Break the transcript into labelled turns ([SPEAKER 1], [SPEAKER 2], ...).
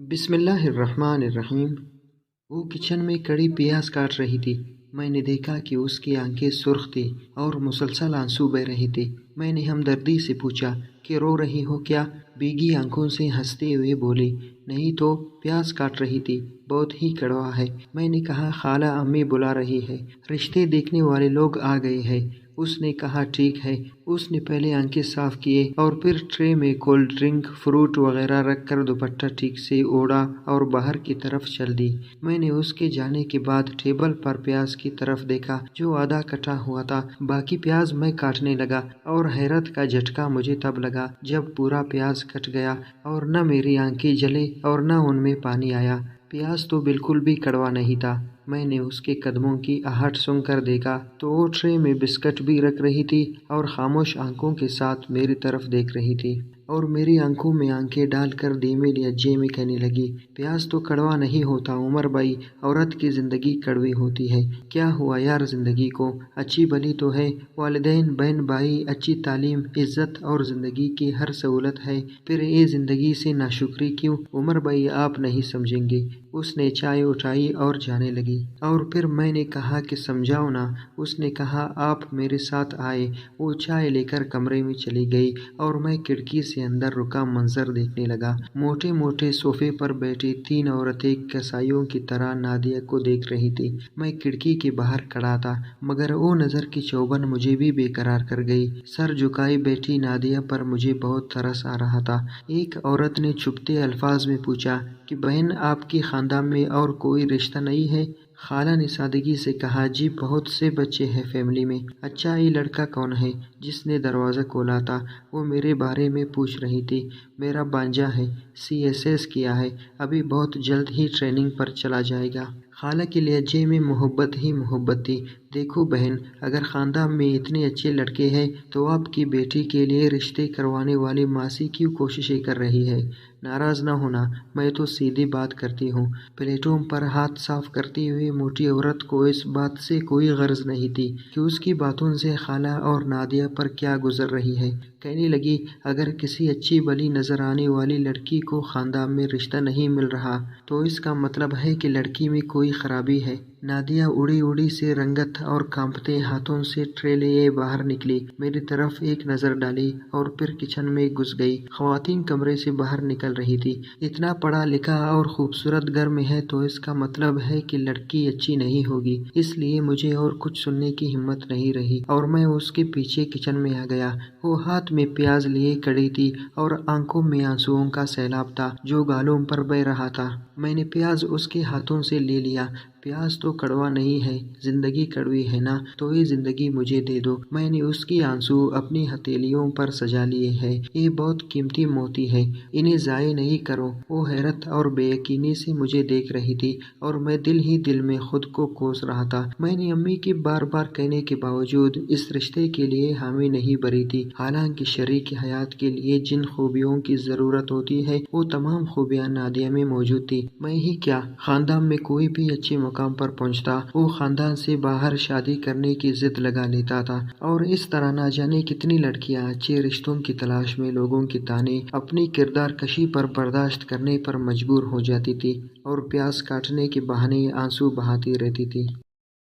[SPEAKER 1] بسم اللہ الرحمن الرحیم۔ وہ کچن میں کڑی پیاز کاٹ رہی تھی۔ میں نے دیکھا کہ اس کی آنکھیں سرخ تھیں اور مسلسل آنسو بہہ رہے تھے۔ میں نے ہمدردی سے پوچھا کہ رو رہی ہو کیا؟ بھیگی آنکھوں سے ہنستے ہوئے بولی، نہیں تو پیاز کاٹ رہی تھی، بہت ہی کڑوا ہے۔ میں نے کہا خالہ امی بلا رہی ہے، رشتے دیکھنے والے لوگ آ گئے ہیں۔ اس نے کہا ٹھیک ہے۔ اس نے پہلے آنکھیں صاف کیے اور پھر ٹرے میں کولڈ ڈرنک، فروٹ وغیرہ رکھ کر دوپٹہ ٹھیک سے اوڑھا اور باہر کی طرف چل دی۔ میں نے اس کے جانے کے بعد ٹیبل پر پیاز کی طرف دیکھا جو آدھا کٹا ہوا تھا۔ باقی پیاز میں کاٹنے لگا اور حیرت کا جھٹکا مجھے تب لگا جب پورا پیاز کٹ گیا اور نہ میری آنکھیں جلے اور نہ ان میں پانی آیا۔ پیاز تو بالکل بھی کڑوا نہیں تھا۔ میں نے اس کے قدموں کی آہٹ سن کر دیکھا تو وہ ٹرے میں بسکٹ بھی رکھ رہی تھی اور خاموش آنکھوں کے ساتھ میری طرف دیکھ رہی تھی اور میری آنکھوں میں آنکھیں ڈال کر دھیمے لہجے میں کہنے لگی، پیاز تو کڑوا نہیں ہوتا عمر بھائی، عورت کی زندگی کڑوی ہوتی ہے۔ کیا ہوا یار زندگی کو؟ اچھی بھلی تو ہے، والدین، بہن بھائی، اچھی تعلیم، عزت اور زندگی کی ہر سہولت ہے، پھر یہ زندگی سے ناشکری کیوں؟ عمر بھائی آپ نہیں سمجھیں گے۔ اس نے چائے اٹھائی اور جانے لگی اور پھر میں نے کہا کہ سمجھاؤ نا۔ اس نے کہا آپ میرے ساتھ آئے۔ وہ چائے لے کر کمرے میں چلی گئی اور میں کھڑکی سے اندر رکا منظر دیکھنے لگا۔ موٹے موٹے صوفے پر بیٹھی تین عورتیں کسائیوں کی طرح نادیہ کو دیکھ رہی تھی۔ میں کھڑکی کے باہر کھڑا تھا مگر وہ نظر کی چوبن مجھے بھی بے قرار کر گئی۔ سر جھکائے بیٹھی نادیہ پر مجھے بہت ترس آ رہا تھا۔ ایک عورت نے چبھتے الفاظ میں پوچھا کہ بہن آپ کے خاندان میں اور کوئی رشتہ نہیں ہے؟ خالہ نے سادگی سے کہا جی بہت سے بچے ہیں فیملی میں۔ اچھا یہ لڑکا کون ہے جس نے دروازہ کھولا تھا؟ وہ میرے بارے میں پوچھ رہی تھی۔ میرا بھانجا ہے، CSS کیا ہے، ابھی بہت جلد ہی ٹریننگ پر چلا جائے گا۔ خالہ کے لہجے میں محبت ہی محبت تھی۔ دیکھو بہن، اگر خاندان میں اتنے اچھے لڑکے ہیں تو آپ کی بیٹی کے لیے رشتے کروانے والی ماسی کیوں کوششیں کر رہی ہے؟ ناراض نہ ہونا، میں تو سیدھی بات کرتی ہوں۔ پلیٹوں پر ہاتھ صاف کرتی ہوئی موٹی عورت کو اس بات سے کوئی غرض نہیں تھی کہ اس کی باتوں سے خالہ اور نادیہ پر کیا گزر رہی ہے۔ کہنے لگی، اگر کسی اچھی بھلی نظر آنے والی لڑکی کو خاندان میں رشتہ نہیں مل رہا تو اس کا مطلب ہے کہ لڑکی میں کوئی خرابی ہے۔ نادیہ اڑی اڑی سے رنگت اور کانپتے ہاتھوں سے ٹرے لیے باہر نکلی، میری طرف ایک نظر ڈالی اور پھر کچن میں گھس گئی۔ خواتین کمرے سے باہر نکل رہی تھی۔ اتنا پڑھا لکھا اور خوبصورت گھر میں ہے تو اس کا مطلب ہے کہ لڑکی اچھی نہیں ہوگی۔ اس لیے مجھے اور کچھ سننے کی ہمت نہیں رہی اور میں اس کے پیچھے کچن میں آ گیا۔ وہ ہاتھ میں پیاز لیے کھڑی تھی اور آنکھوں میں آنسوؤں کا سیلاب تھا جو گالوں پر بہہ رہا تھا۔ میں نے پیاز اس کے ہاتھوں سے لے لیا۔ پیاز تو کڑوا نہیں ہے، زندگی کڑوی ہے نا، تو یہ زندگی مجھے دے دو۔ میں نے اس کی آنسو اپنی ہتھیلیوں پر سجا لیے ہیں۔ یہ بہت قیمتی موتی ہے، انہیں ضائع نہیں کرو۔ وہ حیرت اور بے یقینی سے مجھے دیکھ رہی تھی اور میں دل ہی دل میں خود کو کوس رہا تھا۔ میں نے امی کے بار بار کہنے کے باوجود اس رشتے کے لیے حامی نہیں بھری تھی، حالانکہ شریک حیات کے لیے جن خوبیوں کی ضرورت ہوتی ہے وہ تمام خوبیاں نادیہ میں موجود تھی۔ میں ہی کیا، خاندان میں کوئی بھی اچھے مقام پر پہنچتا وہ خاندان سے باہر شادی کرنے کی ضد لگا لیتا تھا اور اس طرح نہ جانے کتنی لڑکیاں اچھے رشتوں کی تلاش میں لوگوں کے طعنے اپنی کردار کشی پر برداشت کرنے پر مجبور ہو جاتی تھی اور پیاز کاٹنے کے بہانے آنسو بہاتی رہتی تھی۔